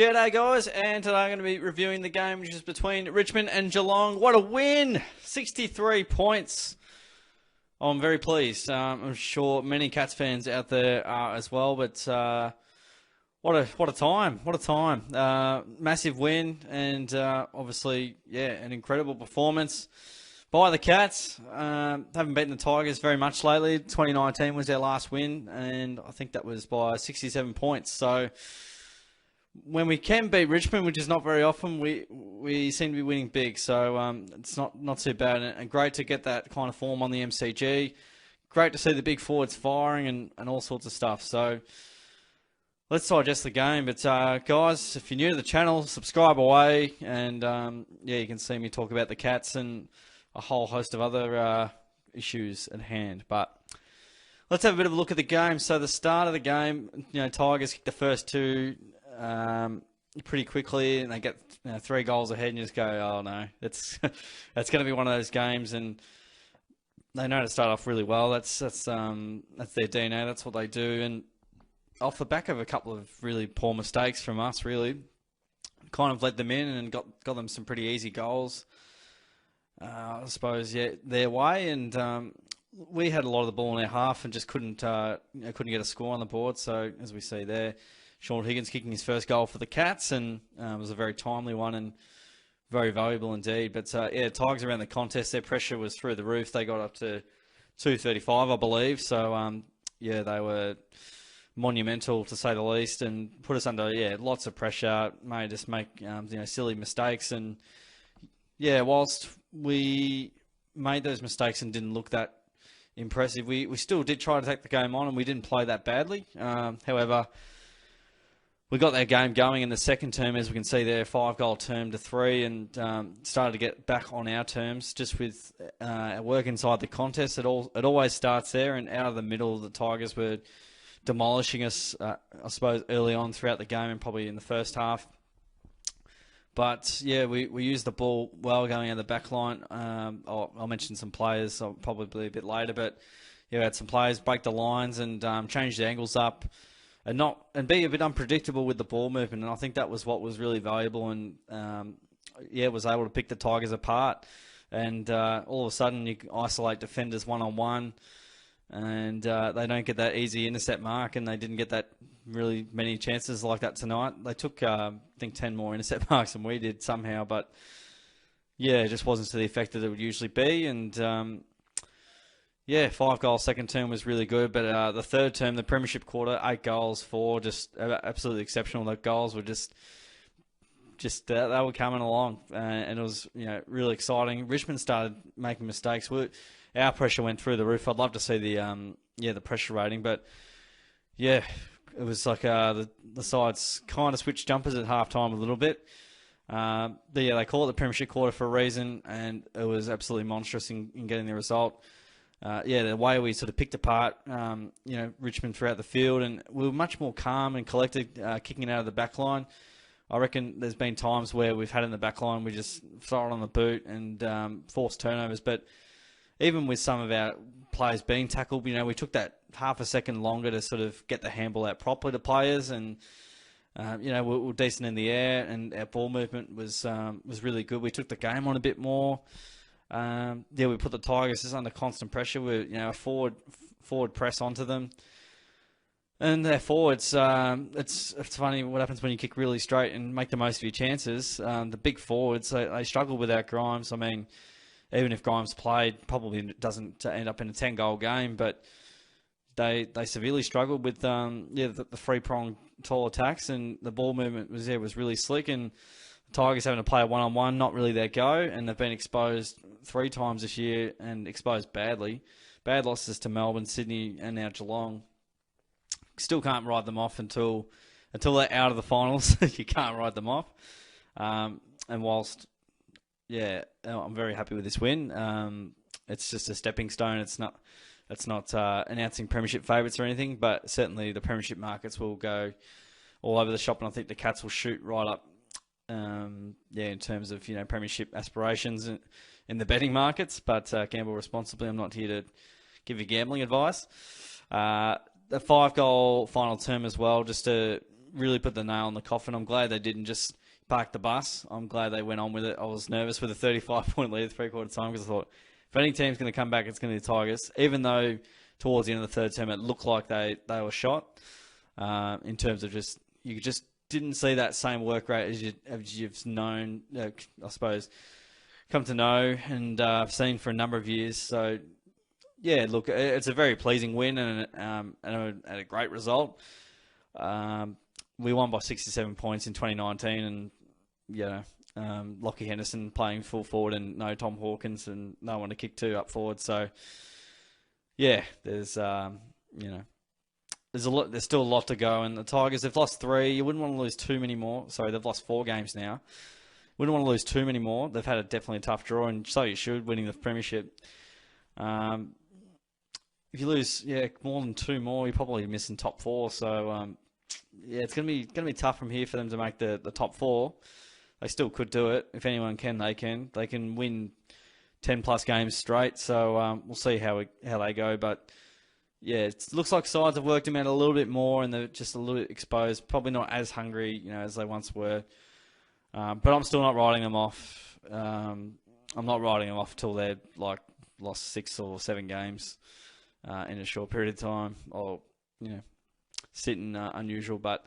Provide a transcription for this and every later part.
G'day guys, and today I'm going to be reviewing the game which is between Richmond and Geelong. What a win! 63 points. I'm very pleased. I'm sure many Cats fans out there are as well, but what a time. What a time. Massive win and obviously, yeah, an incredible performance by the Cats. Haven't beaten the Tigers very much lately. 2019 was their last win, and I think that was by 67 points. So when we can beat Richmond, which is not very often, we seem to be winning big. So it's not too bad, and great to get that kind of form on the MCG. Great to see the big forwards firing and all sorts of stuff. So let's digest the game. But guys, if you're new to the channel, subscribe away, and yeah, you can see me talk about the Cats and a whole host of other issues at hand. But let's have a bit of a look at the game. So the start of the game, Tigers kicked the first two pretty quickly, and they get 3 goals ahead, and you just go, oh no, that's going to be one of those games. And they know to start off really well. That's their DNA. That's what they do. And off the back of a couple of really poor mistakes from us, really kind of led them in and got them some pretty easy goals. I suppose, yeah, their way. And we had a lot of the ball in our half and just couldn't get a score on the board. So as we see there, Sean Higgins kicking his first goal for the Cats, and it was a very timely one and very valuable indeed. But yeah, Tigers around the contest, their pressure was through the roof. They got up to 235, I believe. So yeah, they were monumental to say the least, and put us under lots of pressure. Made us make silly mistakes, and yeah, whilst we made those mistakes and didn't look that impressive, we still did try to take the game on, and we didn't play that badly. However, we got that game going in the second term, as we can see there, 5-goal term to 3, and started to get back on our terms just with work inside the contest. It always starts there, and out of the middle, the Tigers were demolishing us, I suppose, early on throughout the game and probably in the first half. But yeah, we used the ball well going out of the back line. I'll mention some players probably a bit later, but yeah, we had some players break the lines and change the angles up, and be a bit unpredictable with the ball movement. And I think that was what was really valuable, and yeah, was able to pick the Tigers apart. And all of a sudden, you can isolate defenders one-on-one, and they don't get that easy intercept mark, and they didn't get that really many chances like that tonight. They took, I think, 10 more intercept marks than we did somehow, but yeah, it just wasn't to the effect that it would usually be. And yeah, 5-goal second term was really good, but the third term, the premiership quarter, 8 goals, 4, just absolutely exceptional. The goals were just they were coming along, and it was really exciting. Richmond started making mistakes. Our pressure went through the roof. I'd love to see the pressure rating, but yeah, it was like the sides kind of switched jumpers at halftime a little bit. But yeah, they call it the premiership quarter for a reason, and it was absolutely monstrous in getting the result. Yeah, the way we sort of picked apart, Richmond throughout the field, and we were much more calm and collected, kicking it out of the back line. I reckon there's been times where we've had in the back line, we just throw it on the boot and force turnovers. But even with some of our players being tackled, we took that half a second longer to sort of get the handball out properly to players, and we're decent in the air, and our ball movement was really good. We took the game on a bit more. Yeah, we put the Tigers just under constant pressure. We a forward press onto them, and their forwards. It's funny what happens when you kick really straight and make the most of your chances. The big forwards, they struggle without Grimes. I mean, even if Grimes played, probably doesn't end up in a 10-goal game, but they severely struggled with the 3-pronged tall attacks, and the ball movement was really slick, and the Tigers having to play a one-on-one, not really their go, and they've been exposed 3 times this year, and exposed badly. Bad losses to Melbourne, Sydney, and now Geelong. Still can't ride them off until they're out of the finals. You can't ride them off. And whilst, yeah, I'm very happy with this win. It's just a stepping stone. It's not announcing premiership favourites or anything, but certainly the premiership markets will go all over the shop, and I think the Cats will shoot right up. In terms of premiership aspirations in the betting markets, but gamble responsibly. I'm not here to give you gambling advice. The 5-goal final term as well, just to really put the nail in the coffin. I'm glad they didn't just park the bus. I'm glad they went on with it. I was nervous with a 35-point lead at three-quarter time because I thought if any team's going to come back, it's going to be the Tigers, even though towards the end of the third term it looked like they were shot in terms of just you just didn't see that same work rate as you've known, I suppose, come to know and seen for a number of years. So, yeah, look, it's a very pleasing win and a great result. We won by 67 points in 2019 and, Lockie Henderson playing full forward and no Tom Hawkins and no one to kick to up forward. So, yeah, there's still a lot to go. And the Tigers, they've lost 3. You wouldn't want to lose too many more. Sorry, they've lost 4 games now. Wouldn't want to lose too many more. They've had definitely a tough draw, and so you should, winning the premiership. If you lose, more than 2 more, you're probably missing top 4. So, it's gonna be tough from here for them to make the top 4. They still could do it. If anyone can, they can. They can win 10+ games straight. So we'll see how they go. But yeah, it looks like sides have worked them out a little bit more, and they're just a little bit exposed. Probably not as hungry, as they once were. But I'm still not writing them off. I'm not writing them off till they're lost 6 or 7 games in a short period of time, or sitting unusual. But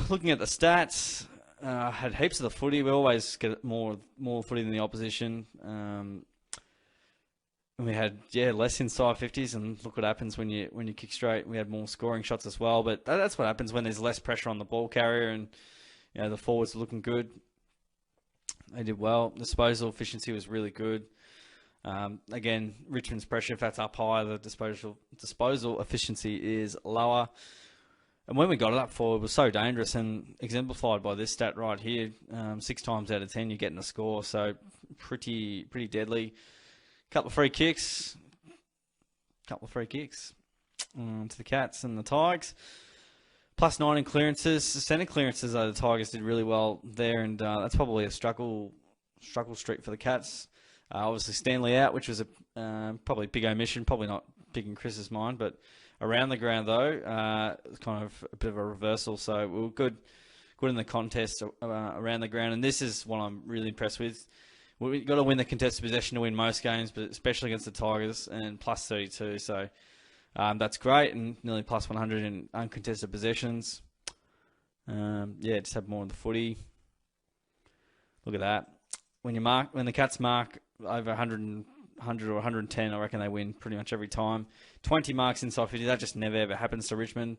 looking at the stats, had heaps of the footy. We always get more footy than the opposition. And we had less inside 50s, and look what happens when you kick straight. We had more scoring shots as well, but that's what happens when there's less pressure on the ball carrier, and the forwards are looking good. They did well. Disposal efficiency was really good. Again, Richmond's pressure, if that's up high, the disposal efficiency is lower. And when we got it up forward, it was so dangerous, and exemplified by this stat right here. 6 times out of 10, you're getting a score, so pretty deadly. Couple of free kicks to the Cats and the Tigers. +9 in clearances. Centre clearances, though, the Tigers did really well there, and that's probably a struggle streak for the Cats. Obviously, Stanley out, which was probably a big omission, probably not big in Chris's mind, but around the ground, though, it was kind of a bit of a reversal. So we were good in the contest around the ground, and this is what I'm really impressed with. We've got to win the contested possession to win most games, but especially against the Tigers, and +32. So that's great, and nearly +100 in uncontested possessions. Just have more of the footy. Look at that. When the Cats mark over 100 or 110, I reckon they win pretty much every time. 20 marks inside 50, that just never ever happens to Richmond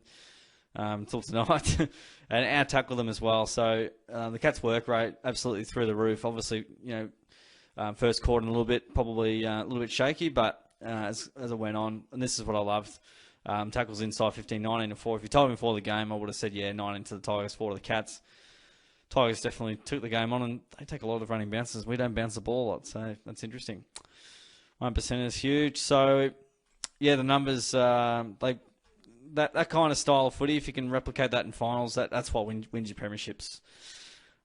until tonight. And out-tackle them as well. So the Cats' work rate absolutely through the roof. Obviously, first quarter a little bit, probably a little bit shaky, but as it went on, and this is what I loved, tackles inside 15, 19 to 4. If you told me before the game, I would have said, 19 to the Tigers, 4 to the Cats. Tigers definitely took the game on, and they take a lot of running bounces. We don't bounce the ball a lot, so that's interesting. 1% is huge. So, the numbers, that kind of style of footy, if you can replicate that in finals, that's what wins your premierships.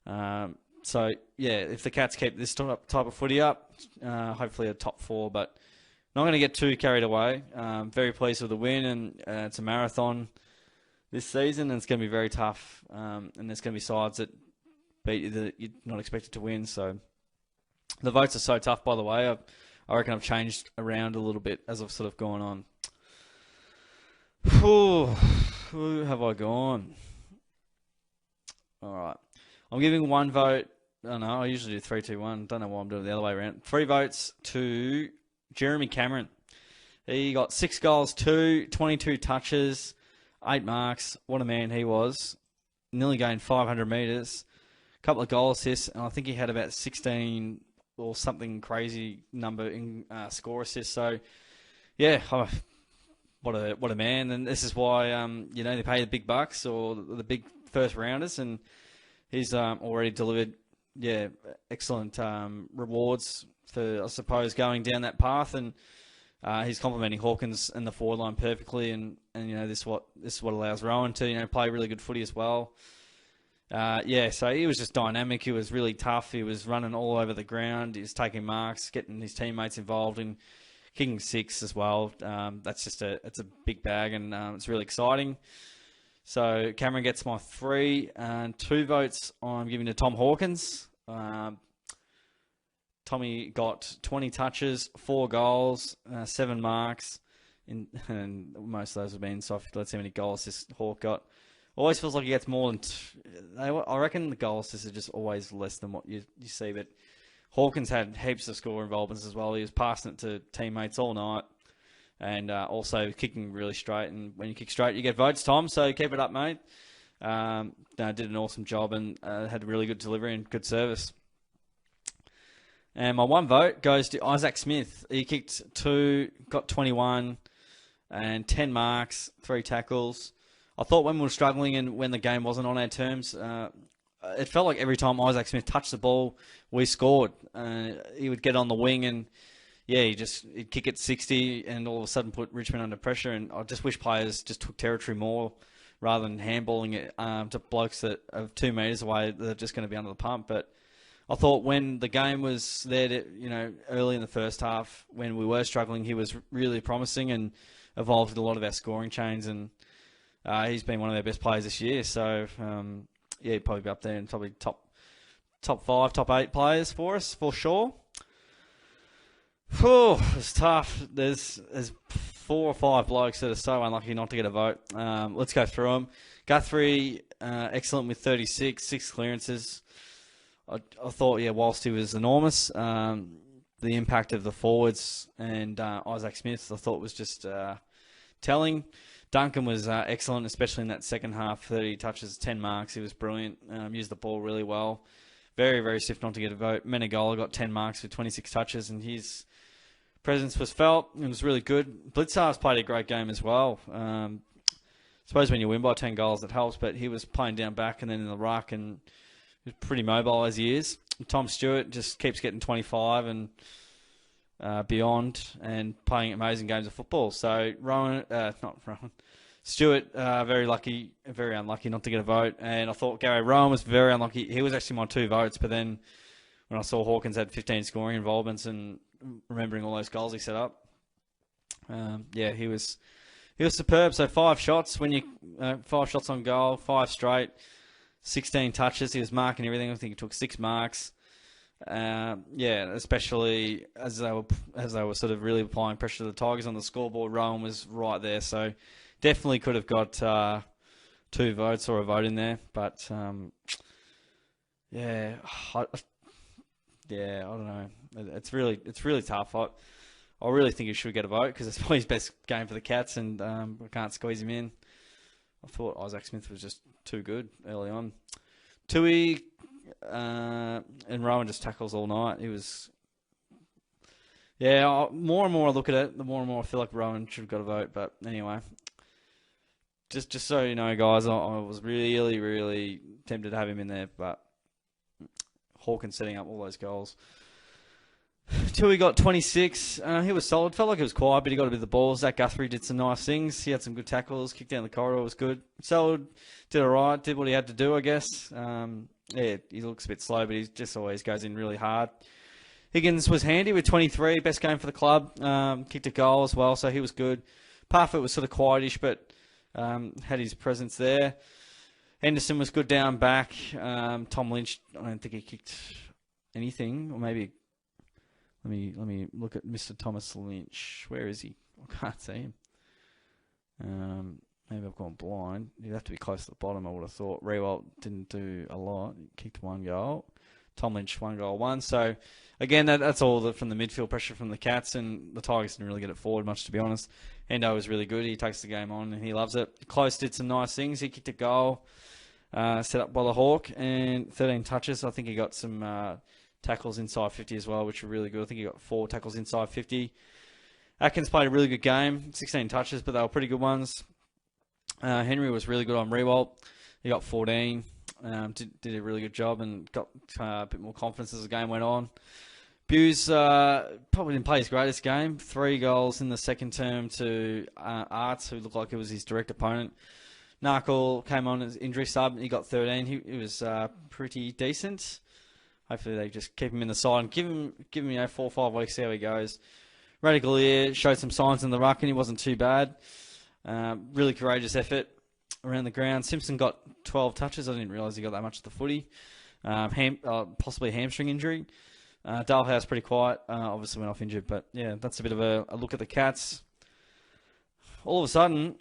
If the Cats keep this type of footy up, hopefully a top 4, but not going to get too carried away. Very pleased with the win, and it's a marathon this season, and it's going to be very tough. And there's going to be sides that beat you that you're not expected to win. So the votes are so tough, by the way. I reckon I've changed around a little bit as I've sort of gone on. Who have I gone? All right. I'm giving 1 vote. I don't know. I usually do 3, 2, 1. Don't know why I'm doing it the other way around. 3 votes to Jeremy Cameron. He got 6 goals, 22 touches, 8 marks. What a man he was. Nearly gained 500 metres. A couple of goal assists, and I think he had about 16 or something crazy number in score assists. So, what a man. And this is why, they pay the big bucks or the big first rounders, and he's already delivered, excellent rewards for, I suppose, going down that path. And he's complementing Hawkins and the forward line perfectly. And this is what allows Rowan to play really good footy as well. So he was just dynamic. He was really tough. He was running all over the ground. He was taking marks, getting his teammates involved, and kicking 6 as well. It's a big bag, and it's really exciting. So Cameron gets my 3, and 2 votes I'm giving to Tom Hawkins. Tommy got 20 touches, 4 goals, 7 marks, and most of those have been soft. Let's see how many goal assists Hawk got. Always feels like he gets more than... I reckon the goal assists are just always less than what you see, but Hawkins had heaps of score involvements as well. He was passing it to teammates all night, and also kicking really straight. And when you kick straight, you get votes, Tom, so keep it up, mate. Did an awesome job and had a really good delivery and good service. And my 1 vote goes to Isaac Smith. He kicked 2, got 21, and 10 marks, 3 tackles. I thought when we were struggling and when the game wasn't on our terms, it felt like every time Isaac Smith touched the ball, we scored. He would get on the wing and, yeah, he'd kick it 60 and all of a sudden put Richmond under pressure. And I just wish players just took territory more rather than handballing it to blokes that are 2 metres away. They're just going to be under the pump. But I thought when the game was there, early in the first half, when we were struggling, he was really promising and evolved a lot of our scoring chains. And he's been one of our best players this year. So, yeah, he'd probably be up there and probably top 5, top 8 players for us, for sure. Whew, it's tough. There's 4 or 5 blokes that are so unlucky not to get a vote. Let's go through them. Guthrie, excellent with 36, 6 clearances. I thought, yeah, whilst he was enormous, the impact of the forwards and Isaac Smith, I thought was just telling. Duncan was excellent, especially in that second half. 30 touches, 10 marks. He was brilliant. Used the ball really well. Very, very stiff not to get a vote. Menegola got 10 marks with 26 touches, and his presence was felt. It was really good. Blitzar's played a great game as well. I suppose when you win by 10 goals, it helps, but he was playing down back and then in the ruck, and he was pretty mobile as he is. Tom Stewart just keeps getting 25 and beyond and playing amazing games of football. So Stewart, very unlucky not to get a vote. And I thought Gary Rowan was very unlucky. He was actually my 2 votes, but then when I saw Hawkins had 15 scoring involvements and remembering all those goals he set up, yeah, he was superb. So 5 shots 5 shots on goal, 5 straight, 16 touches. He was marking everything. I think he took 6 marks. Yeah, especially as they were sort of really applying pressure to the Tigers on the scoreboard. Rowan was right there, so definitely could have got 2 votes or a vote in there. But yeah, I don't know. It's really tough. I really think he should get a vote because it's probably his best game for the Cats, and we can't squeeze him in. I thought Isaac Smith was just too good early on. Tui and Rowan just tackles all night. He was, yeah. More and more I look at it, the more and more I feel like Rowan should have got a vote. But anyway, just so you know, guys, I was really, really tempted to have him in there, but Hawkins setting up all those goals. Tui got 26. He was solid. Felt like he was quiet, but he got a bit of the ball. Zach Guthrie did some nice things. He had some good tackles. Kicked down the corridor was good. Solid. Did all right. Did what he had to do, I guess. Yeah, he looks a bit slow, but he just always goes in really hard. Higgins was handy with 23. Best game for the club. Kicked a goal as well, so he was good. Parfitt was sort of quietish, but had his presence there. Henderson was good down back. Tom Lynch, I don't think he kicked anything, or maybe... Let me look at Mr. Thomas Lynch. Where is he? I can't see him. Maybe I've gone blind. He'd have to be close to the bottom, I would have thought. Rewalt didn't do a lot. He kicked 1 goal. Tom Lynch, 1 goal, 1. So, again, that's all from the midfield pressure from the Cats, and the Tigers didn't really get it forward much, to be honest. Endo was really good. He takes the game on, and he loves it. Close did some nice things. He kicked a goal, set up by the Hawk, and 13 touches. I think he got some... tackles inside 50 as well, which were really good. I think he got 4 tackles inside 50. Atkins played a really good game, 16 touches, but they were pretty good ones. Henry was really good on Rewalt. He got 14. Did a really good job and got a bit more confidence as the game went on. Buse probably didn't play his greatest game. 3 goals in the second term to Arts, who looked like it was his direct opponent. Narkle came on as injury sub. He got 13. He was pretty decent. Hopefully they just keep him in the side and give him 4 or 5 weeks, see how he goes. Radical showed some signs in the ruck and he wasn't too bad. Really courageous effort. around the ground. Simpson got 12 touches. I didn't realise he got that much of the footy. Possibly a hamstring injury. Dalhouse pretty quiet. Obviously went off injured, but yeah, that's a bit of a look at the Cats. All of a sudden,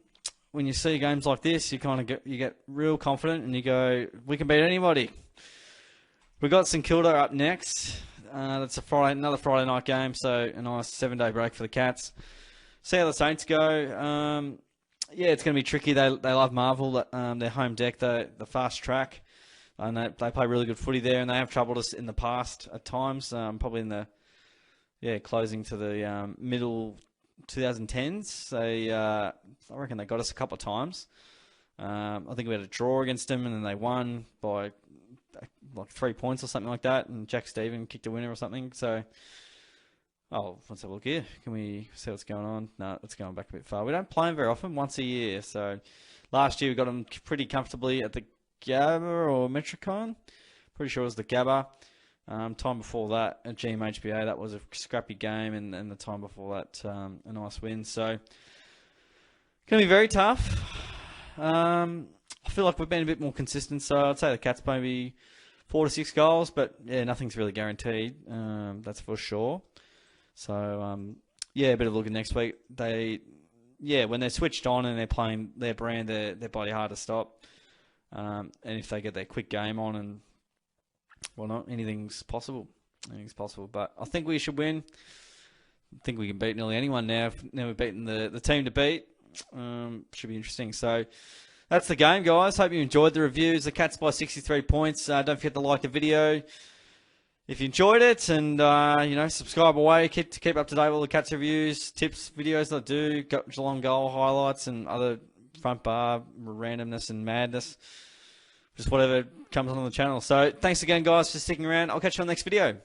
when you see games like this, you get real confident and you go, we can beat anybody. We've got St Kilda up next. That's another Friday night game, so a nice 7-day break for the Cats. See how the Saints go. Yeah, it's going to be tricky. They love Marvel, their home deck, the fast track. And they play really good footy there, and they have troubled us in the past at times, probably in the closing to the middle 2010s. I reckon they got us a couple of times. I think we had a draw against them, and then they won by like 3 points or something like that, and Jack Stephen kicked a winner or something. So, let's have a look here. Can we see what's going on? No, it's going back a bit far. We don't play them very often, once a year. So, last year we got them pretty comfortably at the Gabba or Metricon. Pretty sure it was the Gabba. Time before that at GMHBA, that was a scrappy game, and the time before that, a nice win. So, going to be very tough. I feel like we've been a bit more consistent, so I'd say the Cats maybe 4 to 6 goals, but yeah, nothing's really guaranteed. That's for sure. So, a bit of a look at next week. When they're switched on and they're playing their brand, they're bloody hard to stop. And if they get their quick game on and whatnot, anything's possible. But I think we should win. I think we can beat nearly anyone now. Now we've beaten the team to beat. Should be interesting. So that's the game, guys. Hope you enjoyed the reviews. The Cats by 63 points. Don't forget to like the video if you enjoyed it, and subscribe away. Keep up to date with all the Cats reviews, tips, videos that I do, Geelong goal highlights, and other front bar randomness and madness. Just whatever comes on the channel. So thanks again, guys, for sticking around. I'll catch you on the next video.